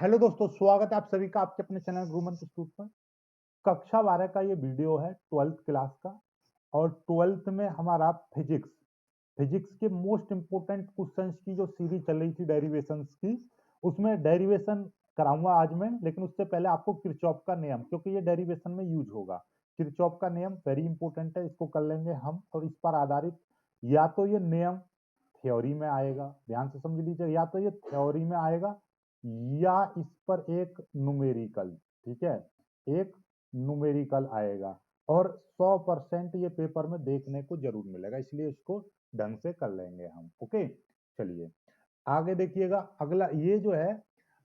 Hello दोस्तों, स्वागत है आप सभी का आपके अपने चैनल गुरुमंत्र इंस्टीट्यूट पर। कक्षा 12 का ये वीडियो है 12th क्लास का। और 12th में हमारा फिजिक्स फिजिक्स के मोस्ट इंपोर्टेंट क्वेश्चंस की जो सीरीज चल रही थी डेरिवेशंस की, उसमें डेरिवेशन कराऊंगा आज मैं। लेकिन उससे पहले आपको किरचॉफ का नियम, क्योंकि ये डेरिवेशन में यूज होगा। किरचॉफ का नियम वेरी इंपॉर्टेंट है, इसको कर लेंगे हम। और इस पर आधारित या तो ये नियम थ्योरी में आएगा, ध्यान से समझ लीजिए, या तो ये थ्योरी में आएगा या इस पर एक न्यूमेरिकल, ठीक है, एक न्यूमेरिकल आएगा। और 100% ये पेपर में देखने को जरूर मिलेगा, इसलिए इसको ढंग से कर लेंगे हम। ओके, चलिए आगे देखिएगा। अगला ये जो है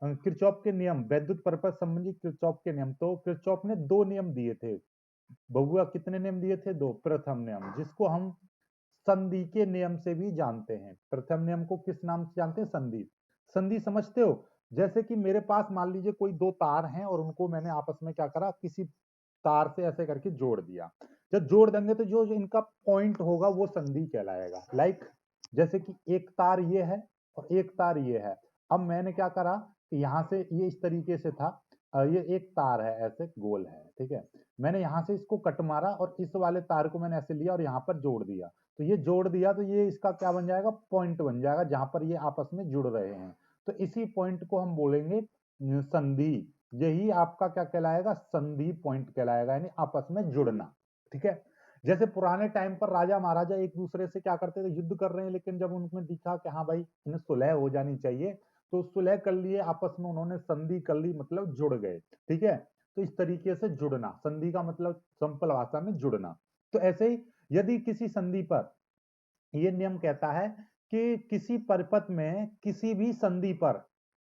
किरचॉफ के नियम, वैद्युत परपज संबंधी किरचॉफ के नियम। तो किरचॉफ ने दो नियम दिए थे बबुआ, कितने नियम दिए थे? दो। प्रथम नियम, जिसको हम संधि के नियम से भी जानते हैं। प्रथम नियम को किस नाम से जानते हैं? संधि। संधि समझते हो? जैसे कि मेरे पास मान लीजिए कोई दो तार हैं और उनको मैंने आपस में क्या करा, किसी तार से ऐसे करके जोड़ दिया। जब जोड़ देंगे तो जो इनका पॉइंट होगा वो संधि कहलाएगा। लाइक जैसे कि एक तार ये है और एक तार ये है। अब मैंने क्या करा कि यहाँ से ये इस तरीके से था, ये एक तार है ऐसे गोल है, ठीक है। मैंने यहाँ से इसको कट मारा और इस वाले तार को मैंने ऐसे लिया और यहाँ पर जोड़ दिया। तो ये जोड़ दिया तो ये इसका क्या बन जाएगा? पॉइंट बन जाएगा, जहां पर ये आपस में जुड़ रहे हैं। तो इसी पॉइंट को हम बोलेंगे संधि। यही आपका क्या कहलाएगा? संधि पॉइंट कहलाएगा, यानी आपस में जुड़ना। ठीक है। जैसे पुराने टाइम पर राजा महाराजा एक दूसरे से क्या करते थे, युद्ध कर रहे हैं, लेकिन जब उनमें दिखा कि हाँ भाई इन्हें सुलह हो जानी चाहिए, तो सुलह कर लिए, आपस में उन्होंने संधि कर ली, मतलब जुड़ गए। ठीक है। तो इस तरीके से जुड़ना, संधि का मतलब सिंपल भाषा में जुड़ना। तो ऐसे ही यदि किसी संधि पर, यह नियम कहता है कि किसी परिपथ में किसी भी संधि पर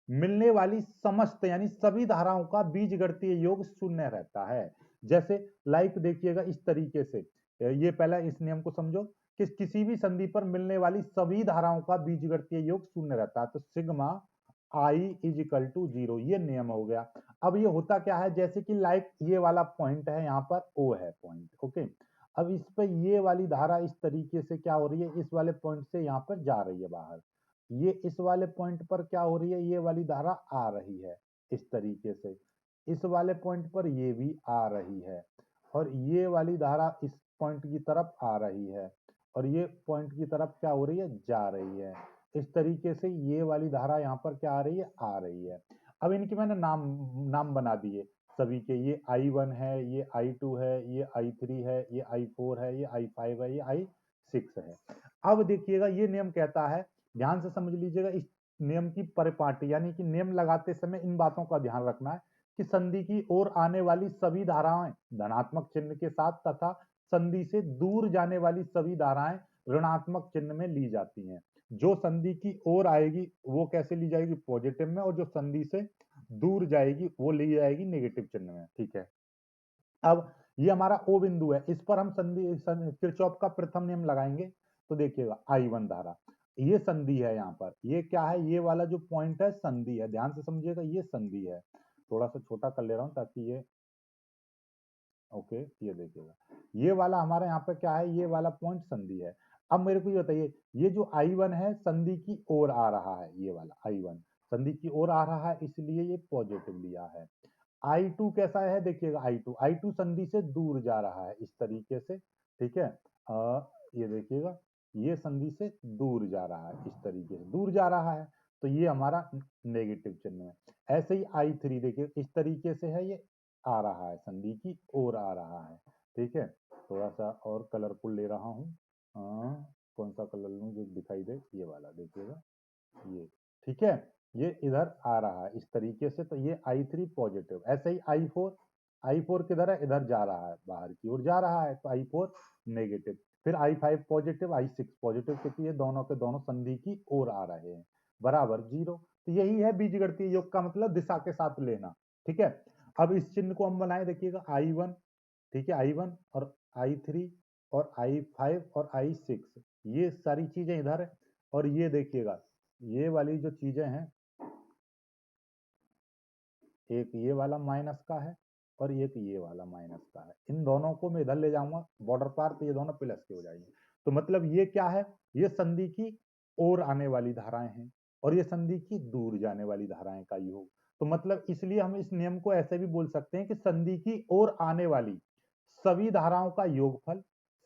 मिलने वाली समस्त यानी सभी धाराओं का बीजगणितीय योग शून्य रहता है। जैसे लाइक देखिएगा इस तरीके से, ये पहला इस नियम को समझो कि किसी भी संधि पर मिलने वाली सभी धाराओं का बीजगणितीय योग शून्य रहता है। तो sigma I is equal to zero, ये नियम हो गया। अब ये होता क्या है, जैसे कि लाइक ये वाला पॉइंट है, यहाँ पर ओ है पॉइंट, ओके। अब इस पे ये वाली धारा इस तरीके से क्या हो रही है, इस वाले पॉइंट से यहाँ पर जा रही है बाहर। ये इस वाले पॉइंट पर क्या हो रही है, ये वाली धारा आ रही है इस तरीके से। इस वाले पॉइंट पर ये भी आ रही है और ये वाली धारा इस पॉइंट की तरफ आ रही है और ये पॉइंट की तरफ क्या हो रही है, जा रही है। इस तरीके से ये वाली धारा यहाँ पर क्या आ रही है, आ रही है। अब इनके मैंने नाम नाम बना दिए सभी के। ये I1 है, ये I2 है, ये I3 है, ये I4 है, ये I5 है, ये I6 है। अब देखिएगा ये नियम कहता है, ध्यान से समझ लीजिएगा, इस नियम की परिपाटी यानी कि नियम लगाते समय इन बातों का ध्यान रखना है कि संधि की ओर आने वाली सभी धाराएं धनात्मक चिन्ह के साथ तथा संधि से दूर जाने वाली सभी धाराएं ऋणात्मक चिन्ह में ली जाती हैं। जो संधि की ओर आएगी वो कैसे ली जाएगी? पॉजिटिव में, और जो संधि से दूर जाएगी वो ली जाएगी नेगेटिव चिन्ह में। ठीक है। अब ये हमारा ओ बिंदु है, इस पर हम किरचॉफ का प्रथम नियम लगाएंगे। तो देखिएगा I1 धारा, ये संधि है, यहाँ पर ये क्या है, ये वाला जो पॉइंट है संधि है, ध्यान से समझिएगा, ये संधि है। थोड़ा सा छोटा कर ले रहा हूं ताकि ये, ओके, ये देखिएगा, ये वाला हमारा यहाँ पे क्या है, ये वाला पॉइंट संधि है। अब मेरे को ये बताइए, ये जो I1 है संधि की ओर आ रहा है, ये वाला I1 संधि की ओर आ रहा है, इसलिए ये पॉजिटिव लिया है। I2 कैसा है? देखिएगा I2 संधि से दूर जा रहा है इस तरीके से, ठीक है। ये देखिएगा, ये संधि से दूर जा रहा है, इस तरीके से दूर जा रहा है, तो ये हमारा नेगेटिव चिन्ह है। ऐसे ही I3 देखिए इस तरीके से है, ये आ रहा है, संधि की ओर आ रहा है, ठीक है। थोड़ा सा और कलरफुल ले रहा हूँ, कौन सा कलर लूँ जो दिखाई दे, ये वाला देखिएगा, ये, ठीक है। ये इधर आ रहा है इस तरीके से, तो ये I3 पॉजिटिव। ऐसे ही I4 किधर है, इधर जा रहा है, बाहर की ओर जा रहा है, तो I4 नेगेटिव। फिर I5 पॉजिटिव, I6 पॉजिटिव, क्योंकि ये दोनों के दोनों संधि की ओर आ रहे हैं, बराबर जीरो। तो यही है बीजगणितीय योग का मतलब, दिशा के साथ लेना। ठीक है। अब इस चिन्ह को हम बनाए, देखिएगा I1, ठीक है, I1 और I3 और I5 और I6, ये सारी चीजें इधर है। और ये देखिएगा, ये वाली जो चीजें हैं, एक ये वाला माइनस का है और एक ये वाला माइनस का है, इन दोनों को मैं इधर ले जाऊंगा बॉर्डर पार, तो ये दोनों प्लस के हो जाएंगे। तो मतलब ये क्या है, ये संधि की ओर आने वाली धाराएं हैं और ये संधि की दूर जाने वाली धाराएं का योग। तो मतलब इसलिए हम इस नियम को ऐसे भी बोल सकते हैं कि संधि की ओर आने वाली सभी धाराओं का योगफल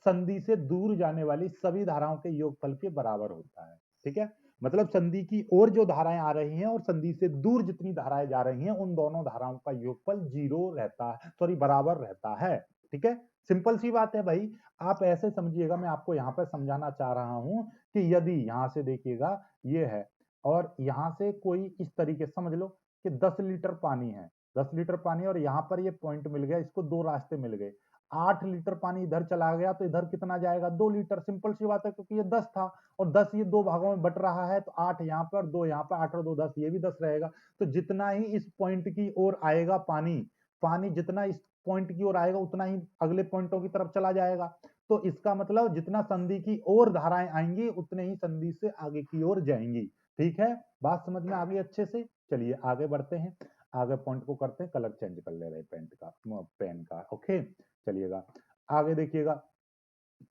संधि से दूर जाने वाली सभी धाराओं के योगफल के बराबर होता है। ठीक है, मतलब संधि की ओर जो धाराएं आ रही हैं और संधि से दूर जितनी धाराएं जा रही हैं उन दोनों धाराओं का योगफल जीरो रहता है, सॉरी बराबर रहता है। ठीक है, सिंपल सी बात है भाई। आप ऐसे समझिएगा, मैं आपको यहाँ पर समझाना चाह रहा हूं कि यदि यहां से देखिएगा ये है और यहां से कोई इस तरीके से समझ लो कि 10 लीटर पानी है, 10 लीटर पानी और यहाँ पर ये पॉइंट मिल गया, इसको दो रास्ते मिल गए। 8 लीटर पानी इधर चला गया तो इधर कितना जाएगा, 2 लीटर। सिंपल सी बात है, क्योंकि ये 10 था और 10 ये दो भागों में बट रहा है, तो 8 यहाँ पर 2 यहाँ पर, 8 और 2 10, ये भी 10 रहेगा। तो जितना ही इस पॉइंट की ओर आएगा पानी, पानी जितना इस पॉइंट की ओर आएगा उतना ही अगले पॉइंटों की तरफ चला जाएगा। तो इसका मतलब जितना संधि की ओर धाराएं आएंगी उतने ही संधि से आगे की ओर जाएंगी। ठीक है, बात समझ में आ गई अच्छे से। चलिए आगे बढ़ते हैं, आगे पॉइंट को करते हैं, कलर चेंज कर ले रहे पेन का, पेन का। ओके, चलिएगा आगे देखिएगा,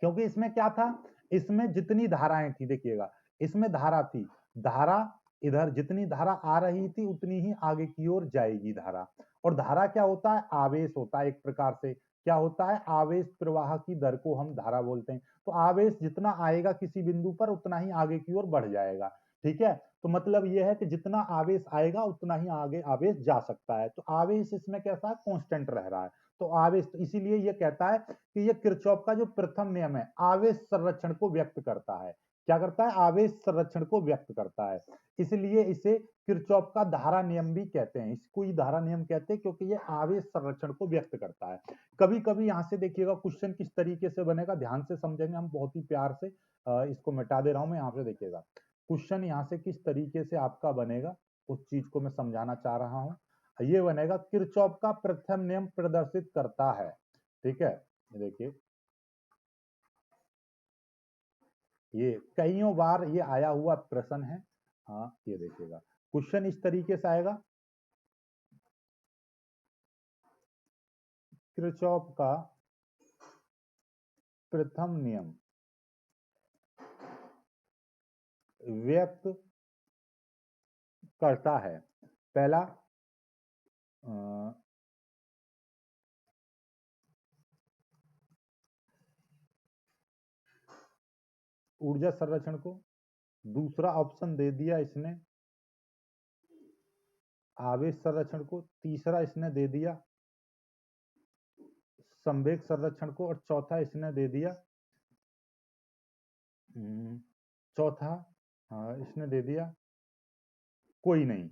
क्योंकि इसमें क्या था, इसमें जितनी धाराएं थी, देखिएगा इसमें धारा थी, धारा इधर जितनी धारा आ रही थी उतनी ही आगे की ओर जाएगी धारा। और धारा क्या होता है, आवेश होता है एक प्रकार से। क्या होता है, आवेश प्रवाह की दर को हम धारा बोलते हैं। तो आवेश जितना आएगा किसी बिंदु पर उतना ही आगे की ओर बढ़ जाएगा। ठीक है, तो मतलब यह है कि जितना आवेश आएगा उतना ही आगे आवेश जा सकता है। तो आवेश इसमें कैसा है, कांस्टेंट रह रहा है। तो आवेश, तो इसीलिए यह कहता है कि ये किरचॉफ का जो प्रथम नियम है आवेश संरक्षण को व्यक्त करता है। क्या करता है, आवेश संरक्षण को व्यक्त करता है। इसलिए इसे किरचॉफ का धारा नियम भी कहते हैं। इसको ही धारा नियम कहते हैं क्योंकि ये आवेश संरक्षण को व्यक्त करता है। कभी कभी यहां से देखिएगा क्वेश्चन किस तरीके से बनेगा, ध्यान से समझेंगे हम बहुत ही प्यार से। इसको मिटा दे रहा हूं मैं, यहाँ पे देखिएगा क्वेश्चन यहाँ से किस तरीके से आपका बनेगा, उस चीज को मैं समझाना चाह रहा हूं। ये बनेगा, किरचॉफ का प्रथम नियम प्रदर्शित करता है। ठीक है, देखिए ये कईयों बार ये आया हुआ प्रश्न है। हाँ, ये देखिएगा क्वेश्चन इस तरीके से आएगा, किरचॉफ का प्रथम नियम व्यक्त करता है। पहला ऊर्जा संरक्षण को, दूसरा ऑप्शन दे दिया इसने आवेश संरक्षण को, तीसरा इसने दे दिया संवेग संरक्षण को और चौथा इसने दे दिया चौथा इसने दे दिया कोई नहीं,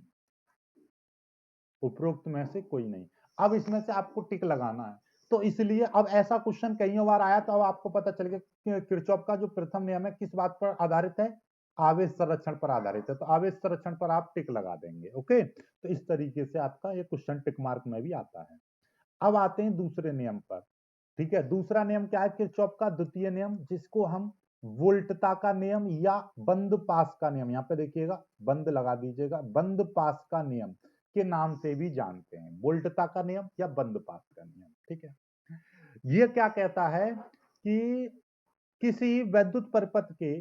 उपरोक्त में से कोई नहीं। अब इसमें से आपको टिक लगाना है। तो इसलिए अब ऐसा क्वेश्चन कई बार आया तो अब आपको पता चल गया कि किरचॉफ का जो प्रथम नियम है किस बात पर आधारित है, आवेश संरक्षण पर आधारित है। तो आवेश संरक्षण पर आप टिक लगा देंगे। ओके, तो इस तरीके से आपका ये क्वेश्चन टिक मार्क में भी आता है। अब आते हैं दूसरे नियम पर। ठीक है, दूसरा नियम क्या है, किरचॉफ का द्वितीय नियम, जिसको हम वोल्टता का नियम या बंद पास का नियम, यहाँ पे देखिएगा बंद लगा दीजिएगा, बंद पास का नियम के नाम से भी जानते हैं, वोल्टता का नियम या बंद पास का नियम। ठीक है, ये क्या कहता है कि किसी वैद्युत परिपथ के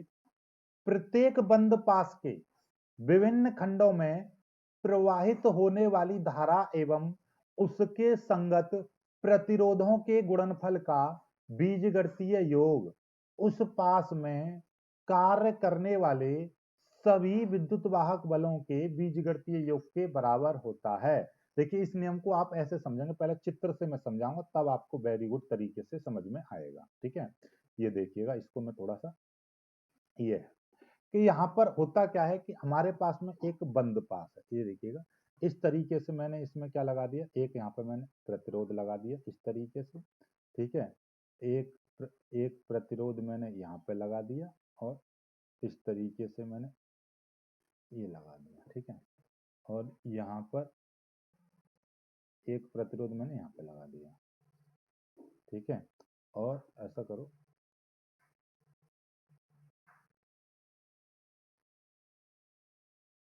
प्रत्येक बंद पास के विभिन्न खंडों में प्रवाहित होने वाली धारा एवं उसके संगत प्रतिरोधों के गुणनफल का बीजगणितीय योग उस पास में कार्य करने वाले सभी विद्युत वाहक बलों के बीजगणितीय योग के बराबर होता है। देखिए इस नियम को आप ऐसे समझेंगे, पहले चित्र से मैं समझाऊंगा तब आपको वेरी गुड तरीके से समझ में आएगा। ठीक है, ये देखिएगा, इसको मैं थोड़ा सा, ये है कि यहाँ पर होता क्या है कि हमारे पास में एक बंद पास है। ये देखिएगा इस तरीके से मैंने इसमें क्या लगा दिया, एक यहाँ पे मैंने प्रतिरोध लगा दिया इस तरीके से। ठीक है, एक प्रतिरोध मैंने यहाँ पे लगा दिया और इस तरीके से मैंने ये लगा दिया। ठीक है, और यहाँ पर एक प्रतिरोध मैंने यहाँ पे लगा दिया। ठीक है, और ऐसा करो,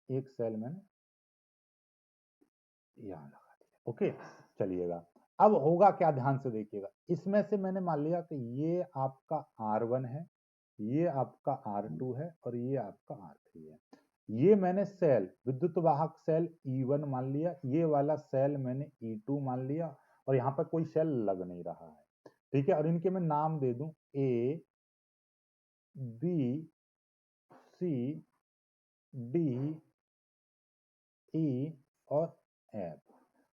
एक सेल मैंने यहाँ लगा दिया। ओके, चलिएगा अब होगा क्या, ध्यान से देखिएगा, इसमें से मैंने मान लिया कि ये आपका R1 है, ये आपका R2 है और ये आपका R3 है। ये मैंने सेल विद्युत वाहक सेल E1 मान लिया, ये वाला सेल मैंने E2 मान लिया, और यहाँ पर कोई सेल लग नहीं रहा है, ठीक है। और इनके मैं नाम दे दूं A, B, C, D, E और F।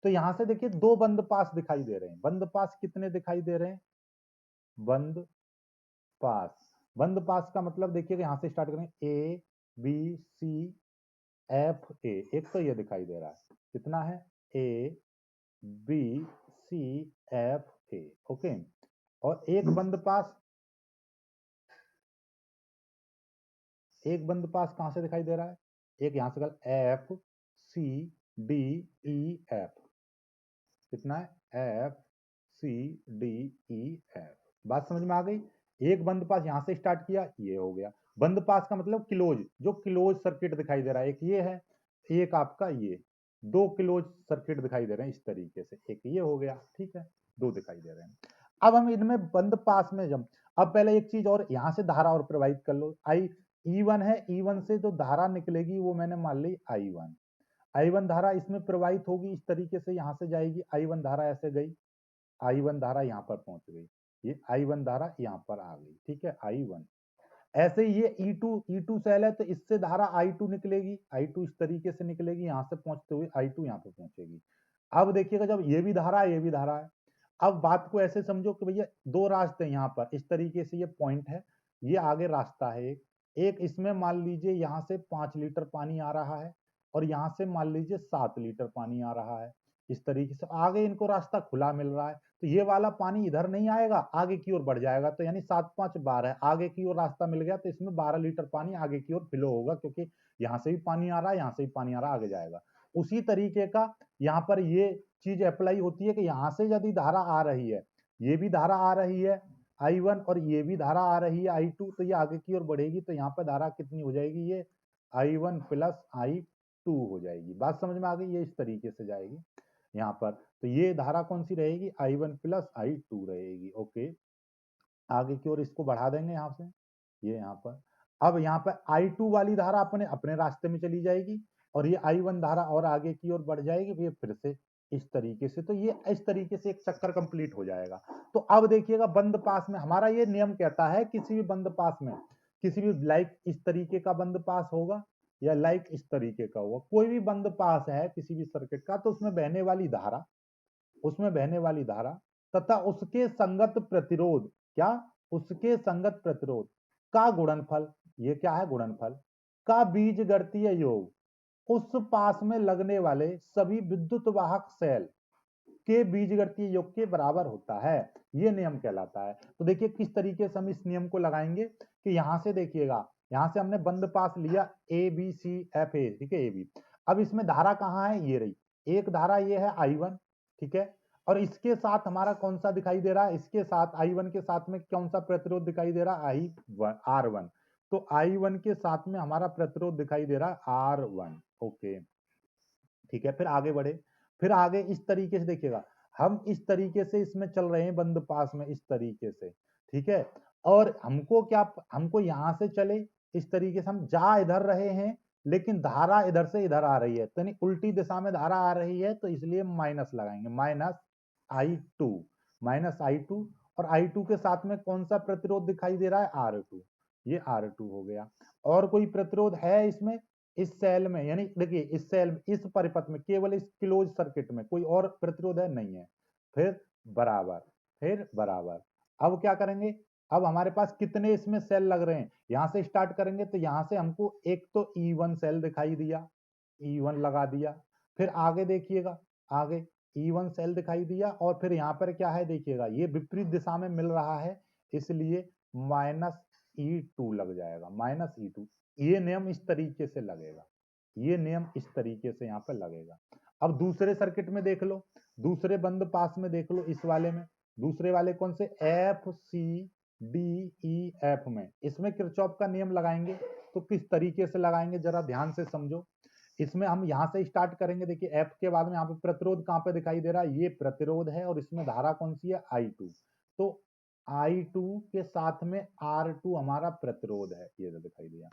तो यहां से देखिए दो बंद पास दिखाई दे रहे हैं। बंद पास कितने दिखाई दे रहे हैं? बंद पास, बंद पास का मतलब देखिएगा, यहां से स्टार्ट करें A, B, C, F, A। एक तो ये दिखाई दे रहा है, कितना है? A, B, C, F, A, okay. और एक बंद पास, एक बंद पास कहां से दिखाई दे रहा है? एक यहां से कल F, C, D, E, F। कितना है? F, C, D, E, F। बात समझ में आ गई? एक बंद पास यहां से स्टार्ट किया, ये हो गया बंद पास का मतलब क्लोज, जो क्लोज सर्किट दिखाई दे रहा है। एक ये है, एक आपका ये, दो क्लोज सर्किट दिखाई दे रहे हैं इस तरीके से। एक ये हो गया, ठीक है, दो दिखाई दे रहे हैं। अब हम इनमें बंद पास में जब, अब पहले एक चीज और, यहां से धारा और प्रवाहित कर लो। आई E1 है, E1 से जो धारा निकलेगी वो मैंने मान ली I1। I1 धारा इसमें प्रवाहित होगी इस तरीके से, यहां से जाएगी I1 धारा, ऐसे गई I1 धारा यहां पर पहुंच गई, ये I1 धारा यहां पर आ गई, ठीक है, I1। ऐसे ही ये E2 सेल है, तो इससे धारा I2 निकलेगी, I2 इस तरीके से निकलेगी, यहां से पहुंचते हुए I2 यहां पर पहुंचेगी। अब देखिएगा, जब ये भी धारा है, ये भी धारा है। अब बात को ऐसे समझो कि भैया दो रास्ते हैं यहाँ पर, इस तरीके से ये पॉइंट है, ये आगे रास्ता है एक, एक इसमें मान लीजिए यहाँ से 5 लीटर पानी आ रहा है, और यहाँ से मान लीजिए 7 लीटर पानी आ रहा है। इस तरीके से आगे इनको रास्ता खुला मिल रहा है, तो ये वाला पानी इधर नहीं आएगा, आगे की ओर बढ़ जाएगा। तो यानी 7 5 12 है, आगे की ओर रास्ता मिल गया, तो इसमें 12 लीटर पानी आगे की ओर फ्लो होगा, क्योंकि यहाँ से भी पानी आ रहा है, यहाँ से भी पानी आ रहा है, आगे जाएगा। उसी तरीके का यहाँ पर ये चीज अप्लाई होती है कि यहाँ से यदि धारा आ रही है, ये भी धारा आ रही है I1, और ये भी धारा आ रही है I2, तो ये आगे की ओर बढ़ेगी, तो यहाँ पर धारा कितनी हो जाएगी? ये I1 प्लस I2 हो जाएगी। बात समझ में आ गई? ये इस तरीके से जाएगी यहाँ पर, तो ये धारा कौन सी रहेगी? I1 प्लस I2 रहेगी, ओके। आगे की ओर इसको बढ़ा देंगे यहाँ से, ये यहाँ पर। अब यहाँ पर I2 वाली धारा अपने अपने रास्ते में चली जाएगी, और ये I1 धारा और आगे की ओर बढ़ जाएगी, फिर से इस तरीके से। तो ये इस तरीके से एक चक्कर कंप्लीट हो जाएगा। तो अब देखिएगा, बंद पास में हमारा ये नियम कहता है, किसी भी बंद पास में, किसी भी लाइक इस तरीके का बंद पास होगा, या लाइक इस तरीके का होगा, कोई भी बंद पास है किसी भी सर्किट का, तो उसमें बहने वाली धारा, उसमें बहने वाली धारा तथा उसके संगत प्रतिरोध, क्या? उसके संगत प्रतिरोध का गुणनफल, ये क्या है? गुणनफल का बीजगणितीय योग उस पास में लगने वाले सभी विद्युत वाहक सेल के बीजगणितीय योग के बराबर होता है। ये नियम कहलाता है। तो देखिए किस तरीके से हम इस नियम को लगाएंगे, कि यहां से देखिएगा, यहां से हमने बंद पास लिया ABCFA, ठीक है, AB। अब इसमें धारा कहाँ है? ये रही, एक धारा ये है I1, ठीक है, और इसके साथ हमारा कौन सा दिखाई दे रहा है? इसके साथ I1 के साथ में कौन सा प्रतिरोध दिखाई दे रहा है? R1। तो I1 के साथ में हमारा प्रतिरोध दिखाई दे रहा है R1, ओके, ठीक है। फिर आगे बढ़े, फिर आगे इस तरीके से देखिएगा, हम इस तरीके से इसमें चल रहे हैं बंद पास में, इस तरीके से, ठीक है। और हमको क्या, हमको यहां से चले इस तरीके से, हम जा इधर रहे हैं, लेकिन धारा इधर से इधर आ रही है, तो नहीं उल्टी दिशा में धारा आ रही है, तो इसलिए माइनस लगाएंगे, -I2, -I2। और I2 के साथ में कौन सा प्रतिरोध दिखाई दे रहा है? R2, ये R2 हो गया। और कोई प्रतिरोध है इसमें? इस सेल में, यानी देखिए इस सेल में, इस परिपथ में, केवल इस क्लोज सर्किट में कोई और प्रतिरोध है? नहीं है। फिर बराबर, फिर बराबर। अब क्या करेंगे? अब हमारे पास कितने इसमें सेल लग रहे हैं, यहां से स्टार्ट करेंगे, तो यहां से हमको एक तो E1 सेल दिखाई दिया, E1 लगा दिया। फिर आगे देखिएगा, आगे E1 सेल दिखाई दिया, और फिर यहाँ पर क्या है देखिएगा, ये विपरीत दिशा में मिल रहा है, इसलिए -E2 लग जाएगा, -E2। ये नियम इस तरीके से लगेगा, ये नियम इस तरीके से यहाँ पर लगेगा। अब दूसरे सर्किट में देख लो, दूसरे बंद पास में देख लो, इस वाले में, दूसरे वाले कौन से? FCDEF में, इसमें किरचॉफ का नियम लगाएंगे। तो किस तरीके से लगाएंगे जरा ध्यान से समझो। इसमें हम यहां से स्टार्ट करेंगे, देखिए F के बाद में यहाँ पे प्रतिरोध कहाँ पे दिखाई दे रहा है? ये प्रतिरोध है, और इसमें धारा कौन सी है? I2। तो I2 के साथ में R2 हमारा प्रतिरोध है, ये दिखाई दिया।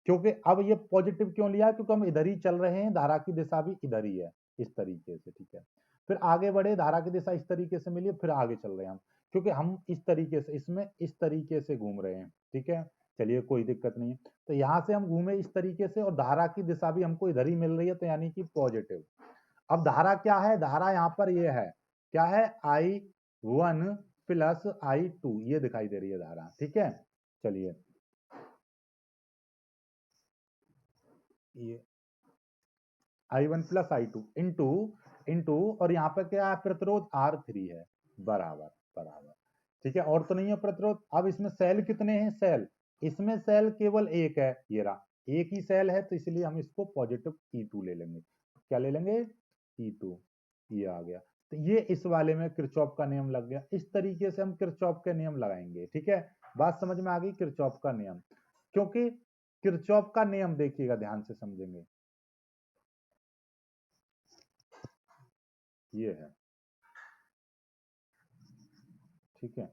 क्योंकि अब ये पॉजिटिव क्यों लिया, क्योंकि हम इधर ही चल रहे हैं, धारा की दिशा भी इधर ही है, इस तरीके से, ठीक है। फिर आगे बढ़े, धारा की दिशा इस तरीके से मिली, फिर आगे चल रहे हैं हम, क्योंकि हम इस तरीके से इसमें इस तरीके से घूम रहे हैं, ठीक है। चलिए कोई दिक्कत नहीं है, तो यहाँ से हम घूमे इस तरीके से और धारा की दिशा भी हमको इधर ही मिल रही है, तो यानी कि पॉजिटिव। अब धारा क्या है, धारा यहाँ पर ये है, क्या है, I1 प्लस I2, ये दिखाई दे रही है धारा, ठीक है। चलिए ये I1 प्लस I2 इंटू और यहाँ पर क्या है, प्रतिरोध R3 है, बराबर बराबर, ठीक है। और तो नहीं है प्रतिरोध। अब इसमें सेल कितने हैं, सेल, इसमें सेल केवल एक है, ये रहा, एक ही सेल है, तो इसलिए हम इसको पॉजिटिव E2 ले लेंगे। क्या ले लेंगे, E2, ये आ गया। तो ये इस वाले में किरचॉफ का नियम लग गया। इस तरीके से हम किरचॉफ के नियम लगाएंगे, ठीक है। बात समझ में आ गई, किरचॉफ का नियम, क्योंकि किरचॉफ का नियम देखिएगा ध्यान से समझेंगे, ये है, ठीक है,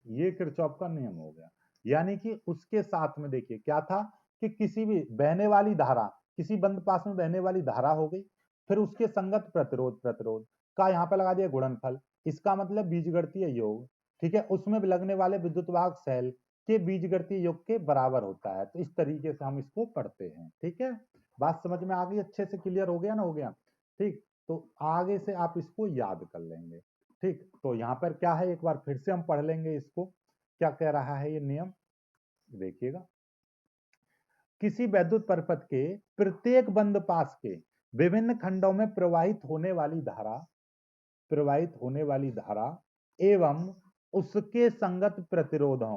ये किरचॉफ का नियम हो गया। यानी कि उसके साथ में देखिए क्या था कि किसी भी बहने वाली धारा, किसी बंद पास में बहने वाली धारा हो गई, फिर उसके संगत प्रतिरोध, प्रतिरोध का यहाँ पे लगा दिया गुणनफल, इसका मतलब बीजगणितीय योग, ठीक है। उसमें भी लगने वाले विद्युत वाहक सेल के बीजगणितीय योग के बराबर होता है। तो इस तरीके से हम इसको पढ़ते हैं, ठीक है। बात समझ में आ गई, अच्छे से क्लियर हो गया ना, हो गया, ठीक। तो आगे से आप इसको याद कर लेंगे, ठीक। तो यहाँ पर क्या है, एक बार फिर से हम पढ़ लेंगे इसको, क्या कह रहा है ये नियम, देखिएगा। किसी वैद्युत परिपथ के प्रत्येक बंद पास के विभिन्न खंडों में प्रवाहित होने वाली धारा एवं उसके संगत प्रतिरोधों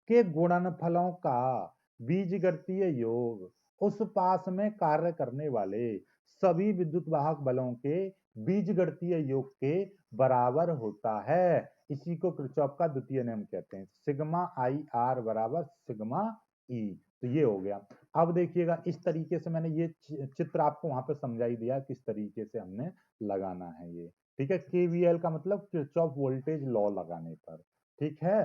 के गुणनफलों का बीजगणितीय योग उस पास में कार्य करने वाले सभी विद्युत वाहक बलों के बीजगणितीय योग के बराबर होता है। इसी को किरचॉफ का द्वितीय नियम कहते हैं, सिग्मा आई आर बराबर सिग्मा ई। तो ये हो गया। अब देखिएगा इस तरीके से मैंने ये चित्र आपको वहां पे समझाई दिया किस तरीके से हमने लगाना है ये, ठीक है। केवीएल का मतलब किरचॉफ वोल्टेज लॉ लगाने पर, ठीक है।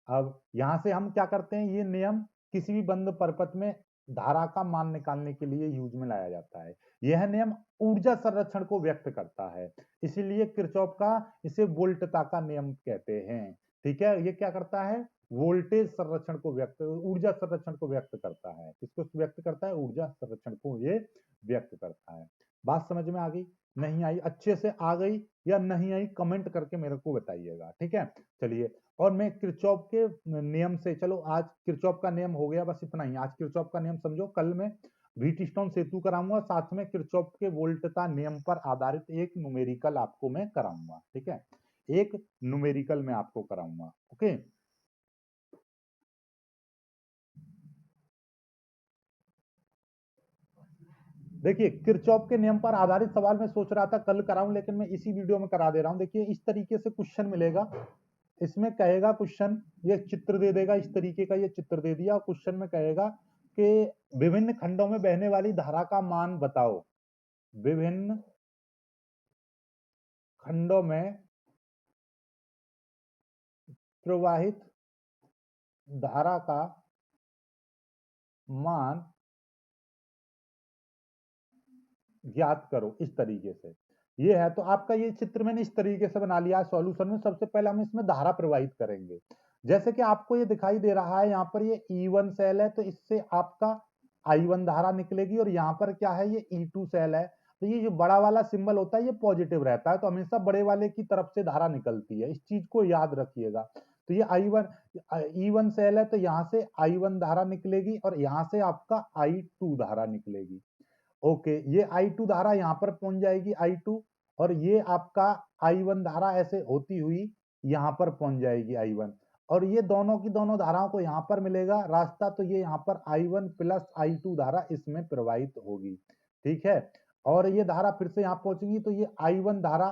अब यहां से हम क्या करते हैं, ये नियम किसी भी बंद परिपथ में धारा का मान निकालने के लिए यूज में लाया जाता है। यह नियम ऊर्जा संरक्षण को व्यक्त करता है, इसीलिए किरचॉफ का इसे वोल्टता का नियम कहते हैं, ठीक है। ये क्या करता है, वोल्टेज संरक्षण को व्यक्त, ऊर्जा संरक्षण को व्यक्त करता है। किसको व्यक्त करता है, ऊर्जा संरक्षण को ये व्यक्त करता है। बात समझ में आ गई, नहीं आई, अच्छे से आ गई या नहीं आई, कमेंट करके मेरे को बताइएगा, ठीक है। चलिए, और मैं किरचॉफ के नियम से, चलो आज किरचॉफ का नियम हो गया, बस इतना ही आज किरचॉफ का नियम समझो। कल मैं व्हीटस्टोन सेतु कराऊंगा, साथ में किरचॉफ के वोल्टता नियम पर आधारित एक न्यूमेरिकल आपको मैं कराऊंगा, ठीक है। एक न्यूमेरिकल में आपको कराऊंगा, ओके। देखिए किरचॉफ के नियम पर आधारित सवाल मैं सोच रहा था कल कराऊं, लेकिन मैं इसी वीडियो में करा दे रहा हूं। देखिए इस तरीके से क्वेश्चन मिलेगा, इसमें कहेगा क्वेश्चन, ये चित्र दे देगा, इस तरीके का ये चित्र दे दिया, क्वेश्चन में कहेगा कि विभिन्न खंडों में बहने वाली धारा का मान बताओ, विभिन्न खंडों में प्रवाहित धारा का मान ज्ञात करो, इस तरीके से ये है। तो आपका ये चित्र मैंने इस तरीके से बना लिया है सॉल्यूशन में। सबसे पहले हम इसमें धारा प्रवाहित करेंगे, जैसे कि आपको ये दिखाई दे रहा है, यहाँ पर ये E1 सेल है, तो इससे आपका I1 धारा निकलेगी, और यहाँ पर क्या है, ये E2 सेल है। तो ये जो बड़ा वाला सिंबल होता है ये पॉजिटिव रहता है, तो हमेशा बड़े वाले की तरफ से धारा निकलती है, इस चीज को याद रखिएगा। तो ये E1 सेल है, तो यहाँ से I1 धारा निकलेगी और यहाँ से आपका I2 धारा निकलेगी, ओके। ये I2 धारा यहाँ पर पहुंच जाएगी, I2, और ये आपका I1 धारा ऐसे होती हुई यहाँ पर पहुंच जाएगी, I1, और ये दोनों की दोनों धाराओं को यहाँ पर मिलेगा रास्ता, तो ये यहाँ पर I1 प्लस I2 धारा इसमें प्रवाहित होगी, ठीक है। और ये धारा फिर से यहाँ पहुंचेगी, तो ये I1 धारा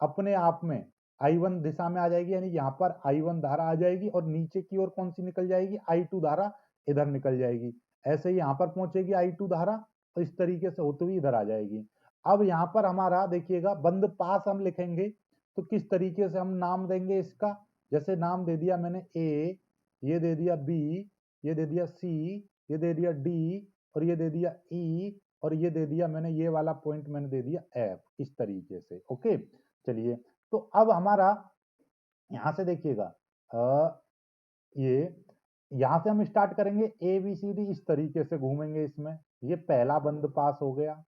अपने आप में I1 दिशा में आ जाएगी, यानी यहाँ पर I1 धारा आ जाएगी, और नीचे की ओर कौन सी निकल जाएगी, I2 धारा इधर निकल जाएगी। ऐसे ही यहाँ पर पहुंचेगी I2 धारा, तो इस तरीके से होते हुए इधर आ जाएगी। अब यहाँ पर हमारा देखिएगा बंद पास हम लिखेंगे, तो किस तरीके से हम नाम देंगे इसका, जैसे नाम दे दिया मैंने A, ये दे दिया B, ये दे दिया C, ये दे दिया डी, और ये दे दिया ई, और ये दे दिया मैंने, ये वाला पॉइंट मैंने दे दिया एफ, इस तरीके से। ओके, चलिए, तो अब हमारा यहां से देखिएगा, ये यहां से हम स्टार्ट करेंगे, ए बी सी डी इस तरीके से घूमेंगे इसमें, ये पहला बंद पास हो गया।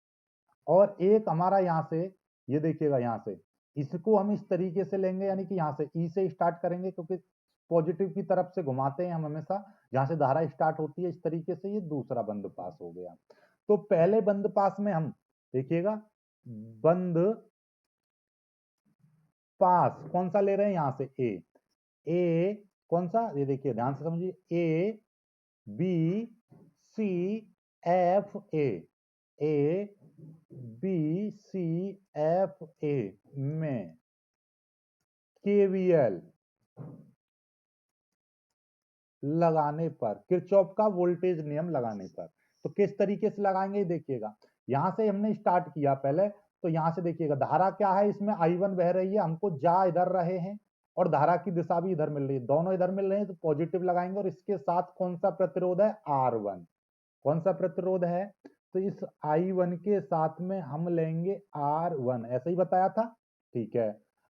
और एक हमारा यहाँ से, ये देखिएगा यहाँ से, इसको हम इस तरीके से लेंगे, यानी कि यहाँ से ई से स्टार्ट करेंगे, क्योंकि पॉजिटिव की तरफ से घुमाते हैं हम हमेशा, जहां से धारा स्टार्ट होती है, इस तरीके से। ये दूसरा बंद पास हो गया। तो पहले बंद पास में हम देखिएगा, बंद पास कौन सा ले रहे हैं, यहां से ए कौन सा, ये देखिए ध्यान से समझिए, A B C F A B C F A में केवीएल लगाने पर, किरचॉफ का वोल्टेज नियम लगाने पर, तो किस तरीके से लगाएंगे देखिएगा। यहां से हमने स्टार्ट किया पहले, तो यहां से देखिएगा धारा क्या है, इसमें I1 बह रही है, हमको जा इधर रहे हैं और धारा की दिशा भी इधर मिल रही है, दोनों इधर मिल रहे हैं, तो पॉजिटिव लगाएंगे। और इसके साथ कौन सा प्रतिरोध है, R1, कौन सा प्रतिरोध है, तो इस I1 के साथ में हम लेंगे R1, ऐसे ही बताया था, ठीक है।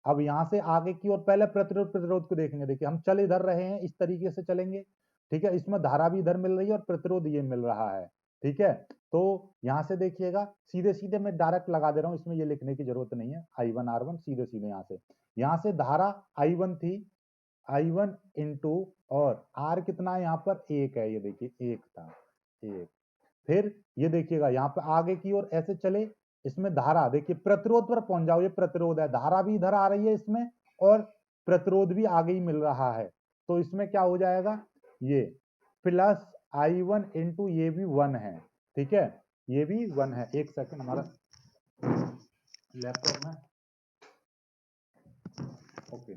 अब यहां से आगे की ओर पहले प्रतिरोध को देखेंगे। देखिए हम चल इधर रहे हैं, इस तरीके से चलेंगे, ठीक है, इसमें धारा भी इधर मिल रही है और प्रतिरोध ये मिल रहा है, ठीक है। तो यहां से देखिएगा, सीधे सीधे मैं डायरेक्ट लगा दे रहा हूं, इसमें ये लिखने की जरूरत नहीं है, I1 R1 सीधे सीधे यहां से धारा I1 थी, I1 इंटू, और R कितना है यहाँ पर, एक है, ये देखिए एक था, एक। फिर ये देखिएगा यहाँ पे आगे की ओर ऐसे चले, इसमें धारा देखिए, प्रतिरोध पर पहुंच जाओ, ये प्रतिरोध है, धारा भी इधर आ रही है इसमें, और प्रतिरोध भी आगे ही मिल रहा है, तो इसमें क्या हो जाएगा, ये प्लस I1 इंटू, ये भी 1 है, ठीक है, ये भी 1 है। एक सेकंड, हमारा लैपटॉप में, ओके,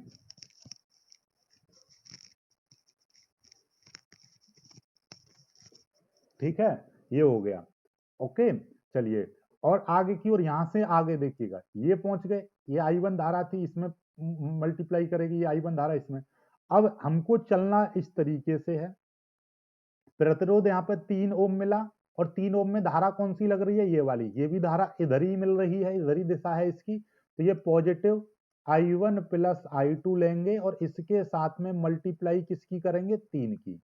ठीक है, ये हो गया, ओके। चलिए, और आगे की ओर यहां से आगे देखिएगा, ये पहुंच गए, ये I1 धारा थी, इसमें मल्टीप्लाई करेगी ये I1 धारा इसमें। अब हमको चलना इस तरीके से है, प्रतिरोध यहाँ पर 3 ओम मिला, और 3 ओम में धारा कौन सी लग रही है, ये वाली, ये भी धारा इधर ही मिल रही है, इधर ही दिशा है इसकी, तो ये पॉजिटिव I1 प्लस I2 लेंगे, और इसके साथ में मल्टीप्लाई किसकी करेंगे, 3 की,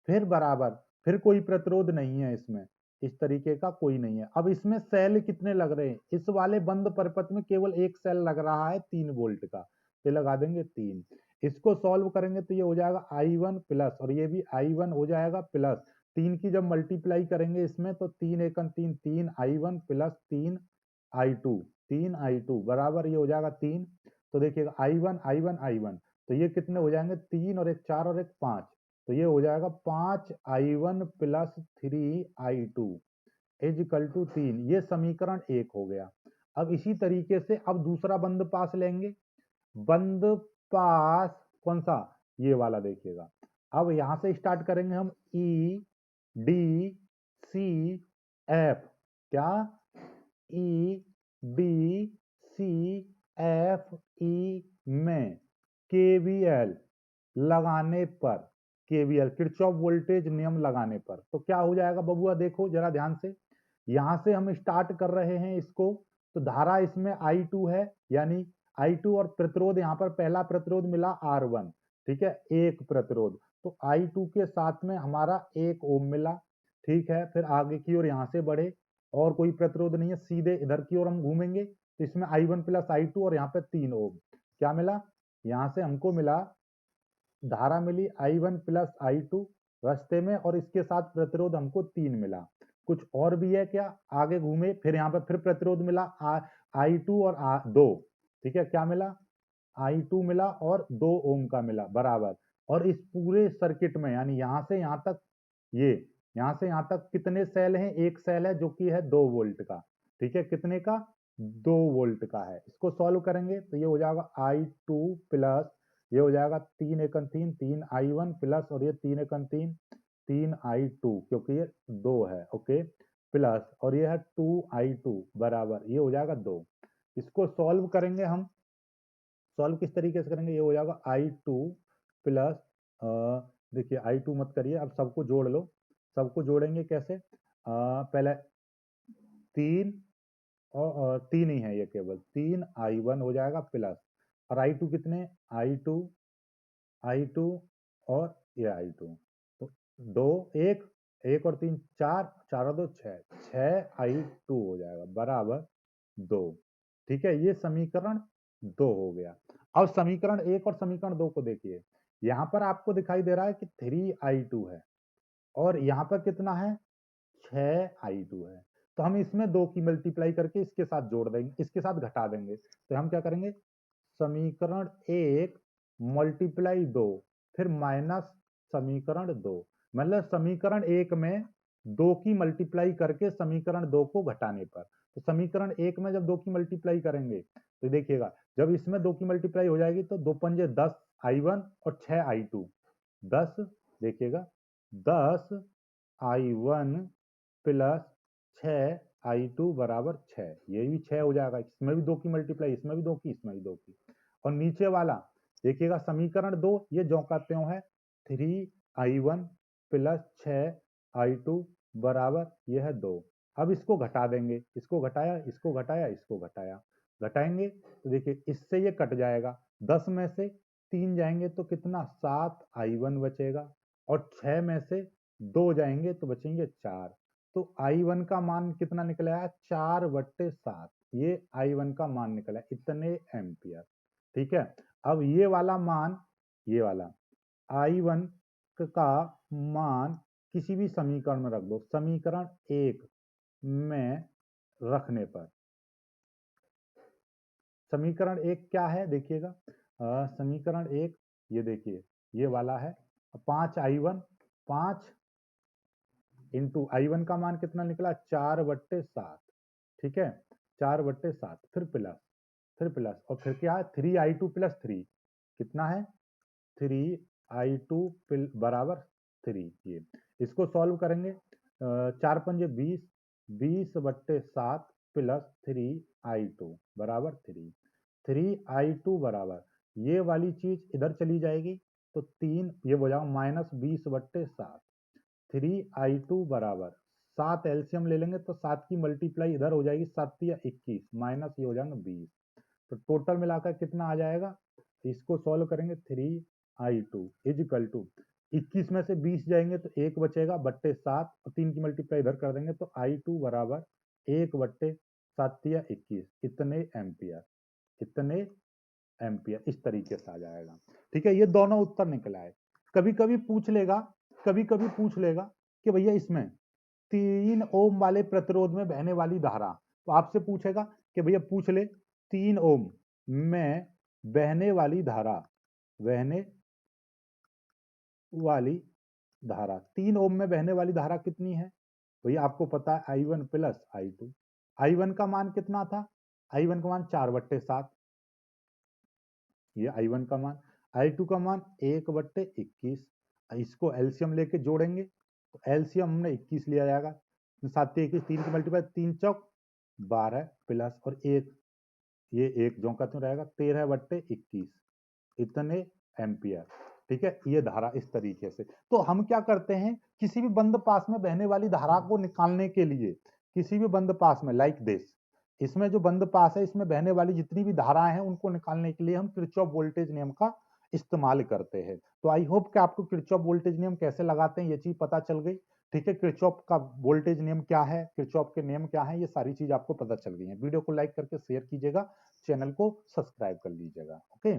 फिर बराबर, फिर कोई प्रतिरोध नहीं है इसमें, इस तरीके का कोई नहीं है। अब इसमें सेल कितने लग रहे हैं, इस वाले बंद परिपथ में केवल एक सेल लग रहा है 3 वोल्ट का, तो लगा देंगे 3। इसको सॉल्व करेंगे तो ये हो जाएगा I1 प्लस, और ये भी I1 हो जाएगा प्लस, 3 की जब मल्टीप्लाई करेंगे इसमें, तो 3 एकम 3, 3 I1 प्लस 3 I2, 3 I2 बराबर, ये हो जाएगा 3। तो देखिएगा I1 I1 I1, तो ये कितने हो जाएंगे, 3 और एक 4 और एक 5, तो ये हो जाएगा 5 I1 plus 3 I2 is equal to 3। ये समीकरण 1 हो गया। अब इसी तरीके से अब दूसरा बंद पास लेंगे, बंद पास कौन सा, ये वाला देखिएगा। अब यहां से स्टार्ट करेंगे हम, ई डी सी एफ, क्या, E D C F E में केवीएल लगाने पर, केवीएल किरचॉफ वोल्टेज नियम लगाने पर, तो क्या हो जाएगा बबुआ, देखो जरा ध्यान से, यहां से हम स्टार्ट कर रहे हैं इसको, तो धारा इसमें I2 है, यानी I2, और प्रतिरोध यहाँ पर पहला प्रतिरोध मिला R1, ठीक है, एक प्रतिरोध, तो I2 के साथ में हमारा 1 ओम मिला, ठीक है। फिर आगे की ओर यहाँ से बढ़े, और कोई प्रतिरोध नहीं है, सीधे इधर की ओर हम घूमेंगे, तो इसमें I1 प्लस I2, और यहाँ पे 3 ओम, क्या मिला, यहाँ से हमको मिला, धारा मिली I1 प्लस I2 रास्ते में, और इसके साथ प्रतिरोध हमको 3 मिला। कुछ और भी है क्या, आगे घूमे, फिर यहाँ पर फिर प्रतिरोध मिला I2 और 2, ठीक है, क्या मिला, I2 मिला और 2 ओम का मिला बराबर। और इस पूरे सर्किट में, यानी यहाँ से यहाँ तक, ये यहाँ से यहाँ तक कितने सेल हैं, एक सेल है जो कि है 2 वोल्ट का, ठीक है, कितने का, 2 वोल्ट का है। इसको सॉल्व करेंगे तो ये हो जाएगा I2 प्लस, ये हो जाएगा 3 एकम 3, 3 I1 प्लस, और ये 3 एकम 3, 3 I2, क्योंकि ये 2 है, ओके, प्लस, और ये है 2 I2 बराबर, ये हो जाएगा 2। इसको सॉल्व करेंगे हम, सॉल्व किस तरीके से करेंगे, ये हो जाएगा I2 प्लस, देखिए I2 मत करिए, अब सबको जोड़ लो, सबको जोड़ेंगे कैसे, पहले 3 और 3 ही है ये, केवल 3i1 हो जाएगा प्लस, और i2 कितने, i2 और ये i2, तो 2 1 1 और 3 4, 4 और 2 6, 6i2 हो जाएगा बराबर 2। ठीक है, ये समीकरण 2 हो गया। अब समीकरण 1 और समीकरण 2 को देखिए, यहाँ पर आपको दिखाई दे रहा है कि 3i2 है और यहाँ पर कितना है, 6i2 है। तो हम इसमें 2 की मल्टीप्लाई करके इसके साथ जोड़ देंगे, इसके साथ घटा देंगे। तो हम क्या करेंगे, समीकरण 1 मल्टीप्लाई 2 फिर माइनस समीकरण 2, मतलब समीकरण 1 में 2 की मल्टीप्लाई करके समीकरण 2 को घटाने पर। तो समीकरण 1 में जब 2 की मल्टीप्लाई करेंगे तो देखिएगा, जब इसमें 2 की मल्टीप्लाई हो जाएगी तो 2 पंजे 10i1 और 6i2, 10, देखिएगा 10i1 प्लस 6i2 बराबर 6, ये भी 6 हो जाएगा, इसमें भी 2 की मल्टीप्लाई, इसमें भी 2 की, इसमें भी 2 की। और नीचे वाला देखिएगा समीकरण 2, ये ज्यों का त्यों है, 3i1 प्लस 6i2 बराबर ये है 2। अब इसको घटा देंगे, इसको घटाया, इसको घटाया, इसको घटाया, घटाएंगे तो देखिए इससे ये कट जाएगा, 10 में से 3 जाएंगे तो कितना, 7i1 बचेगा, और 6 में से 2 जाएंगे तो बचेंगे 4। तो i1 का मान कितना निकला है, 4/7, ये i1 का मान निकला है, इतने एम्पियर। ठीक है, अब ये वाला मान, ये वाला i1 का मान किसी भी समीकरण में रख दो, समीकरण 1 में रखने पर, समीकरण 1 क्या है देखिएगा, समीकरण 1 ये देखिए, ये वाला है 5i1, 5 इंटू i1 का मान कितना निकला, 4/7। ठीक है, 4/7, फिर प्लस और फिर क्या है, 3i2 प्लस 3 कितना है, 3i2 बराबर 3। ये इसको सॉल्व करेंगे, 4 पंजे 20, 20/7 प्लस 3i2 बराबर 3, 3i2 बराबर ये वाली चीज इधर चली जाएगी तो 3 ये हो जाएगा माइनस 20/7, 3i2 बराबर 7 एलसीएम ले लेंगे तो 7 की मल्टीप्लाई इधर हो जाएगी, 7 या 21 माइनस ये हो जाएगा 20, तो टोटल मिलाकर कितना आ जाएगा, इसको सॉल्व करेंगे 3i2 इज इक्वल टू 21 में से 20 जाएंगे तो 1 बचेगा बट्टे 7, और 3 की मल्टीप्लाई इधर कर देंगे तो i2 बराबर 1/7 या 21, इतने एम्पियर, इतने एम्पियर, इस तरीके से आ जाएगा। ठीक है, ये दोनों उत्तर निकला है। कभी कभी पूछ लेगा, कभी कभी पूछ लेगा कि भैया इसमें 3 ओम वाले प्रतिरोध में बहने वाली धारा, तो आपसे पूछेगा कि भैया पूछ ले 3 ओम में बहने वाली धारा, बहने वाली धारा, 3 ओम में बहने वाली धारा कितनी है, भैया आपको पता है i1 प्लस i2, i1 का मान कितना था, i1 का मान 4/7, ये i1 का मान, i2 का मान 1/21, इसको एलसीएम लेके जोड़ेंगे तो एलसीएम हमने 21 लिया जाएगा, 7 21, 3 की मल्टीप्लाई 3 चौक 12 प्लस और 1, ये 1 जो का रहेगा 13/21, इतने एम्पियर। ठीक है, ये धारा इस तरीके से। तो हम क्या करते हैं, किसी भी बंद पास में बहने वाली धारा को निकालने के लिए, किसी भी बंद पास में लाइक दिस, इसमें जो बंद पास है इसमें बहने वाली जितनी भी धाराएं हैं उनको निकालने के लिए हम किरचॉफ वोल्टेज नियम का इस्तेमाल करते हैं। तो आई होप कि आपको किरचॉफ वोल्टेज नियम कैसे लगाते हैं ये चीज पता चल गई। ठीक है, किरचॉफ का वोल्टेज नियम क्या है, किरचॉफ के नियम क्या है, ये सारी चीज आपको पता चल गई है। वीडियो को लाइक करके शेयर कीजिएगा, चैनल को सब्सक्राइब कर लीजिएगा। ओके।